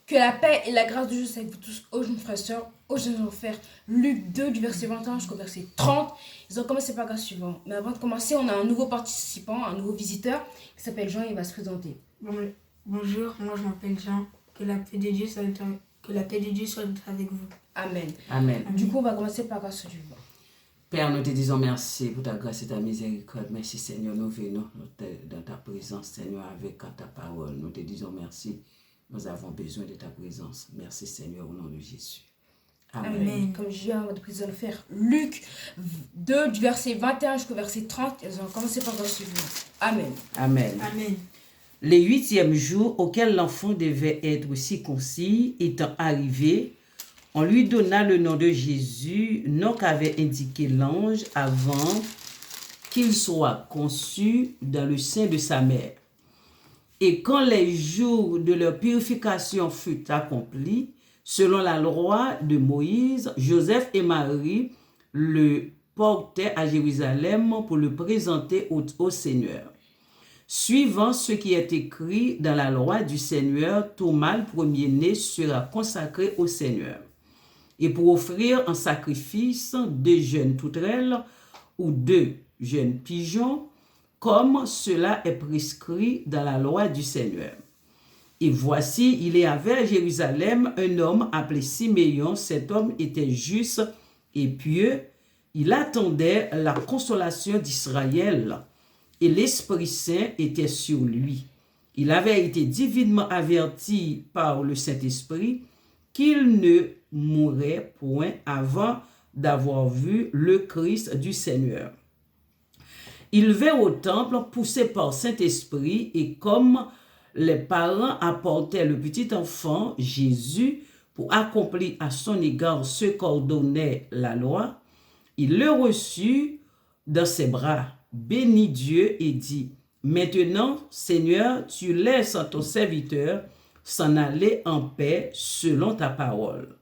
Que la paix et la grâce de Dieu soient avec vous tous, aux jeunes frères et sœurs. Aujourd'hui, nous allons faire Luc 2, du verset 21 jusqu'au verset 30. Ils ont commencé par le suivant. Mais avant de commencer, on a un nouveau participant, un nouveau visiteur qui s'appelle Jean. Il va se présenter. Bonjour, moi je m'appelle Jean. Que la paix de Dieu soit avec vous. Amen. Amen. Du coup, on va commencer par le suivant. Père, nous te disons merci pour ta grâce et ta miséricorde. Merci Seigneur, nous venons dans ta présence, Seigneur, avec ta parole. Nous te disons merci. Nous avons besoin de ta présence. Merci Seigneur, au nom de Jésus. Amen. Amen. Comme je viens de faire Luc 2, du verset 21 jusqu'au verset 30. Ils ont commencé par le suivant. Amen. Amen. Amen. Les 8e jours auquel l'enfant devait être circoncis étant arrivé, on lui donna le nom de Jésus, nom qu'avait indiqué l'ange avant qu'il soit conçu dans le sein de sa mère. Et quand les jours de leur purification furent accomplis, selon la loi de Moïse, Joseph et Marie le portaient à Jérusalem pour le présenter au Seigneur. Suivant ce qui est écrit dans la loi du Seigneur, tout mâle premier-né sera consacré au Seigneur. Et pour offrir en sacrifice 2 jeunes toutrelles ou 2 jeunes pigeons, comme cela est prescrit dans la loi du Seigneur. Et voici, il y avait à Jérusalem un homme appelé Siméon. Cet homme était juste et pieux. Il attendait la consolation d'Israël et l'Esprit Saint était sur lui. Il avait été divinement averti par le Saint-Esprit qu'il ne mourrait point avant d'avoir vu le Christ du Seigneur. Il vint au temple poussé par Saint-Esprit et comme les parents apportaient le petit enfant Jésus pour accomplir à son égard ce qu'ordonnait la loi, il le reçut dans ses bras, bénit Dieu et dit, « Maintenant, Seigneur, tu laisses ton serviteur s'en aller en paix selon ta parole,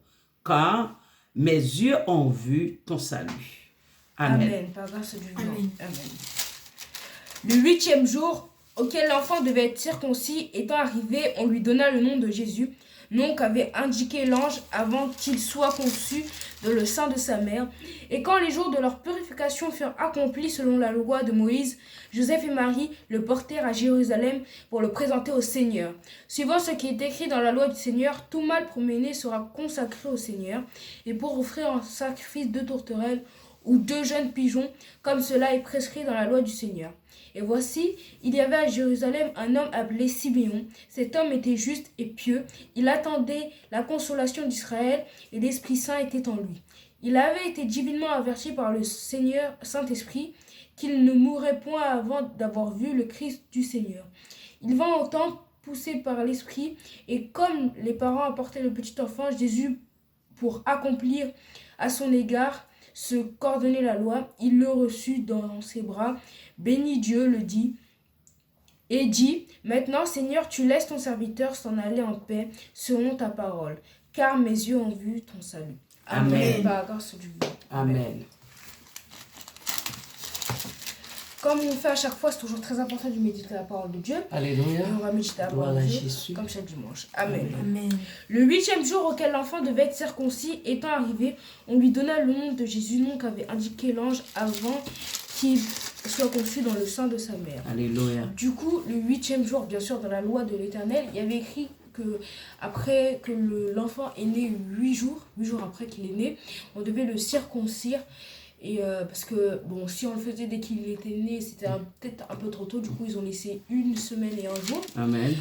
car mes yeux ont vu ton salut. » Amen. Amen. Par grâce du Amen. Amen. Le 8e jour auquel l'enfant devait être circoncis étant arrivé, on lui donna le nom de Jésus, nom qu'avait indiqué l'ange avant qu'il soit conçu dans le sein de sa mère. Et quand les jours de leur purification furent accomplis selon la loi de Moïse, Joseph et Marie le portèrent à Jérusalem pour le présenter au Seigneur. Suivant ce qui est écrit dans la loi du Seigneur, tout mâle premier-né sera consacré au Seigneur, et pour offrir en sacrifice 2 tourterelles ou 2 jeunes pigeons, comme cela est prescrit dans la loi du Seigneur. Et voici, il y avait à Jérusalem un homme appelé Siméon. Cet homme était juste et pieux. Il attendait la consolation d'Israël et l'Esprit Saint était en lui. Il avait été divinement averti par le Seigneur Saint-Esprit qu'il ne mourrait point avant d'avoir vu le Christ du Seigneur. Il vint au temple poussé par l'Esprit et comme les parents apportaient le petit enfant Jésus pour accomplir à son égard ce qu'ordonnait la loi, il le reçut dans ses bras, bénit Dieu, le dit, et dit, « Maintenant, Seigneur, tu laisses ton serviteur s'en aller en paix selon ta parole, car mes yeux ont vu ton salut. » Amen. Par grâce du Dieu. Amen. Comme on fait à chaque fois, c'est toujours très important de méditer la parole de Dieu. Alléluia. Et on va méditer la Gloire parole à de Dieu Jésus. comme chaque dimanche. Amen. Amen. Le 8e jour auquel l'enfant devait être circoncis étant arrivé, on lui donna le nom de Jésus, nom qu'avait indiqué l'ange avant qu'il soit conçu dans le sein de sa mère. Alléluia. Du coup, le 8e jour, bien sûr, dans la loi de l'Éternel, il y avait écrit que après que l'enfant est né 8 jours après qu'il est né, on devait le circoncire. Et parce que, bon, si on le faisait dès qu'il était né, c'était peut-être un peu trop tôt. Du coup, ils ont laissé 1 semaine et 1 jour Amen.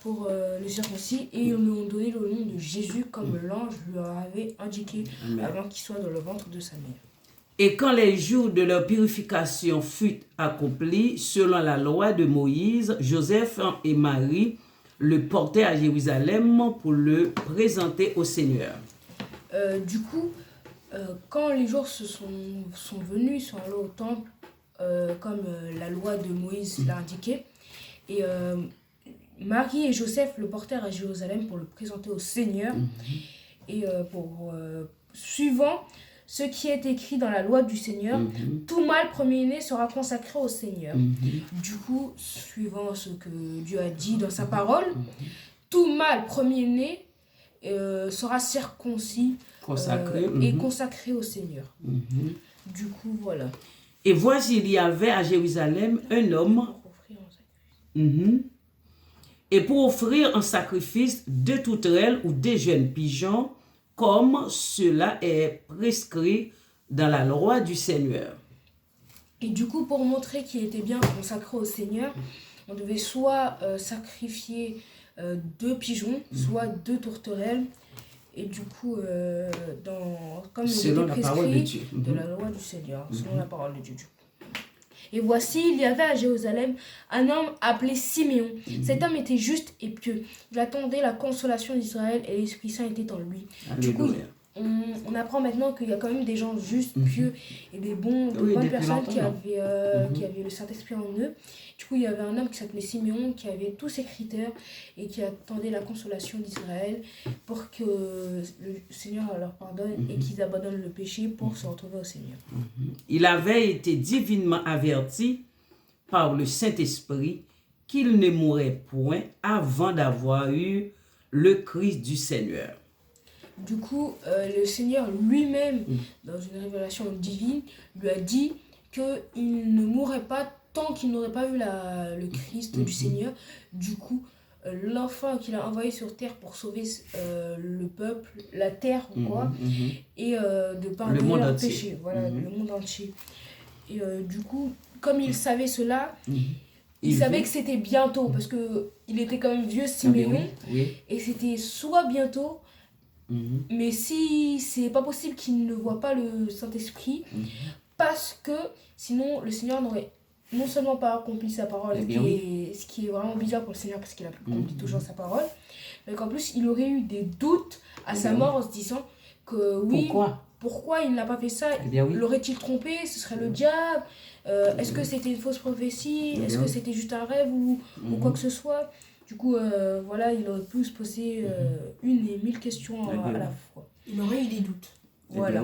pour le circoncis. Et ils lui ont donné le nom de Jésus comme l'ange leur avait indiqué Amen. avant qu'il soit dans le ventre de sa mère. Et quand les jours de leur purification furent accomplis, selon la loi de Moïse, Joseph et Marie le portaient à Jérusalem pour le présenter au Seigneur. Du coup, quand les jours sont venus, ils sont allés au temple, comme la loi de Moïse l'a indiqué. Et Marie et Joseph le portèrent à Jérusalem pour le présenter au Seigneur. Et suivant ce qui est écrit dans la loi du Seigneur, tout mâle premier-né sera consacré au Seigneur. Du coup, suivant ce que Dieu a dit dans sa parole, tout mâle premier-né sera circoncis Consacré. et consacré au Seigneur. Du coup, voilà. Et voici, il y avait à Jérusalem un homme, et pour offrir un sacrifice de tourterelles ou des jeunes pigeons, comme cela est prescrit dans la loi du Seigneur. Et du coup, pour montrer qu'il était bien consacré au Seigneur, on devait soit sacrifier 2 pigeons, soit 2 tourterelles. Et du coup, comme il Selon était la parole de prescrit Dieu. de la loi du Seigneur, selon la parole de Dieu. Et voici, il y avait à Jérusalem un homme appelé Siméon. Cet homme était juste et pieux. Il attendait la consolation d'Israël et l'Esprit Saint était en lui. Du coup, on apprend maintenant qu'il y a quand même des gens justes, pieux et des bonnes personnes qui avaient le Saint-Esprit en eux. Du coup, il y avait un homme qui s'appelait Siméon qui avait tous ces critères et qui attendait la consolation d'Israël pour que le Seigneur leur pardonne et qu'ils abandonnent le péché pour se retrouver au Seigneur. Il avait été divinement averti par le Saint-Esprit qu'il ne mourrait point avant d'avoir eu le Christ du Seigneur. Du coup, le Seigneur lui-même, dans une révélation divine, lui a dit qu'il ne mourrait pas tant qu'il n'aurait pas eu le Christ du Seigneur. Du coup, l'enfant qu'il a envoyé sur terre pour sauver le peuple, la terre ou quoi, et de pardonner leurs péchés. Voilà, le monde entier. Et du coup, comme il savait cela, il savait que c'était bientôt, parce qu'il était quand même vieux, Siméon, et c'était soit bientôt, mais si c'est pas possible qu'il ne voit pas le Saint-Esprit, parce que sinon le Seigneur n'aurait non seulement pas accompli sa parole, ce qui est vraiment bizarre pour le Seigneur parce qu'il accomplit toujours sa parole, mais qu'en plus il aurait eu des doutes à sa mort en se disant que pourquoi il n'a pas fait ça, l'aurait-il trompé, ce serait le diable, est-ce que c'était une fausse prophétie, est-ce que c'était juste un rêve ou quoi que ce soit. Du coup, voilà, il aurait pu se poser 1 et 1000 questions à la fois. Il aurait eu des doutes. Voilà.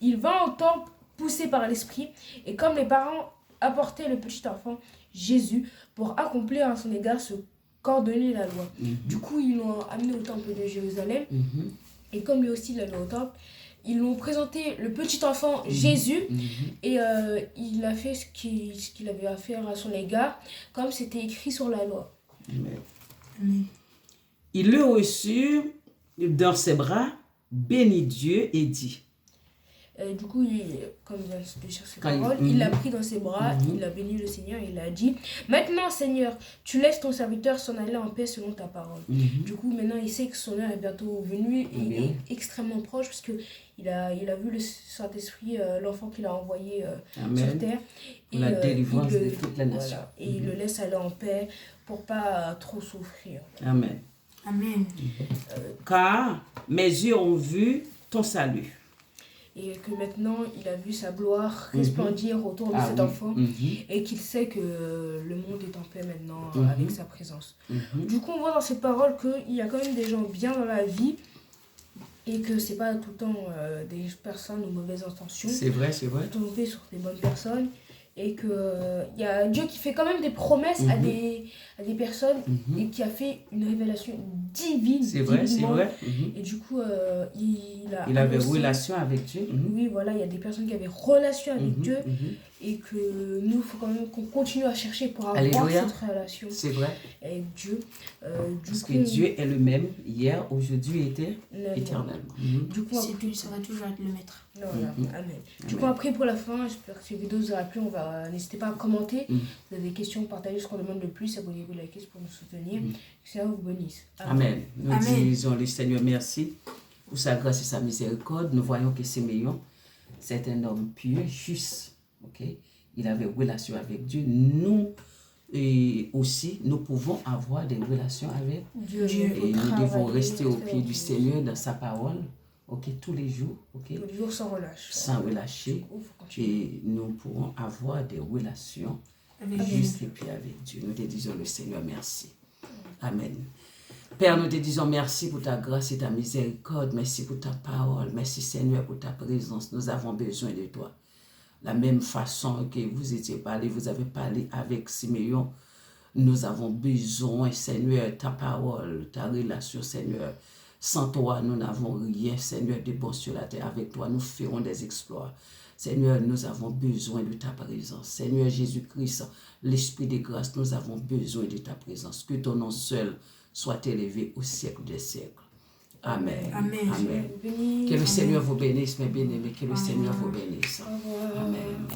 Il va en temps poussé par l'esprit, et comme les parents apportaient le petit enfant, Jésus, pour accomplir à son égard ce qu'ordonnait la loi. Du coup, ils l'ont amené au temple de Jérusalem, et comme lui aussi il allait au temple, ils l'ont présenté le petit enfant Jésus, et il a fait ce qu'il avait à faire à son égard, comme c'était écrit sur la loi. Amen. Il le reçut dans ses bras, bénit Dieu et dit. Du coup, comme il vient de dire ses paroles, il l'a pris dans ses bras, il a béni le Seigneur, il a dit: maintenant, Seigneur, tu laisses ton serviteur s'en aller en paix selon ta parole. Du coup, maintenant, il sait que son heure est bientôt venue et il est extrêmement proche parce qu'il a vu le Saint-Esprit, l'enfant qu'il a envoyé sur terre. Et la délivrance de toute la nation. Voilà, et il le laisse aller en paix pour pas trop souffrir. Amen. Amen. Car mes yeux ont vu ton salut. Et que maintenant il a vu sa gloire resplendir autour de cet enfant et qu'il sait que le monde est en paix maintenant avec sa présence. Du coup, on voit dans cette parole qu'il y a quand même des gens bien dans la vie et que c'est pas tout le temps des personnes aux mauvaises intentions. C'est vrai, c'est vrai. Tomber sur des bonnes personnes. Et qu'il y a Dieu qui fait quand même des promesses à des personnes et qui a fait une révélation divine. C'est vrai, c'est vrai. Et du coup, il avait relation avec Dieu. Oui, voilà, il y a des personnes qui avaient relation avec Dieu et que nous, il faut quand même qu'on continue à chercher pour avoir cette relation avec Dieu. Parce que Dieu est le même hier, aujourd'hui et éternellement. Du coup, ça va toujours être le maître. Voilà, amen. Du coup, après, pour la fin, j'espère que cette vidéo vous aura plu. N'hésitez pas à commenter. Vous avez des questions, partagez ce qu'on demande le plus. Abonnez-vous, likez pour nous soutenir. Que le Seigneur vous bénisse. Amen. Nous disons le Seigneur merci pour sa grâce et sa miséricorde. Nous voyons que Siméon, c'est un homme pieux, juste. Okay? Il avait une relation avec Dieu. Nous aussi, nous pouvons avoir des relations avec Dieu. Et nous devons rester au pied du Seigneur dans sa parole. Tous les jours, tous les jours sans relâche. Sans relâcher. Et nous pourrons avoir des relations justes et puis avec Dieu. Nous te disons le Seigneur merci. Amen. Père, nous te disons merci pour ta grâce et ta miséricorde. Merci pour ta parole. Merci Seigneur pour ta présence. Nous avons besoin de toi. La même façon que vous étiez parlé, vous avez parlé avec Siméon Nous avons besoin, Seigneur, ta parole, ta relation, Seigneur. Sans toi, nous n'avons rien, Seigneur, de bon sur la terre. Avec toi, nous ferons des exploits. Seigneur, nous avons besoin de ta présence. Seigneur Jésus-Christ, l'Esprit de grâce, nous avons besoin de ta présence. Que ton nom seul soit élevé au siècle des siècles. Amen. Amen. Amen. Béni. Que le Seigneur vous bénisse, mes bien-aimés. Que le Seigneur vous bénisse. Au revoir. Amen.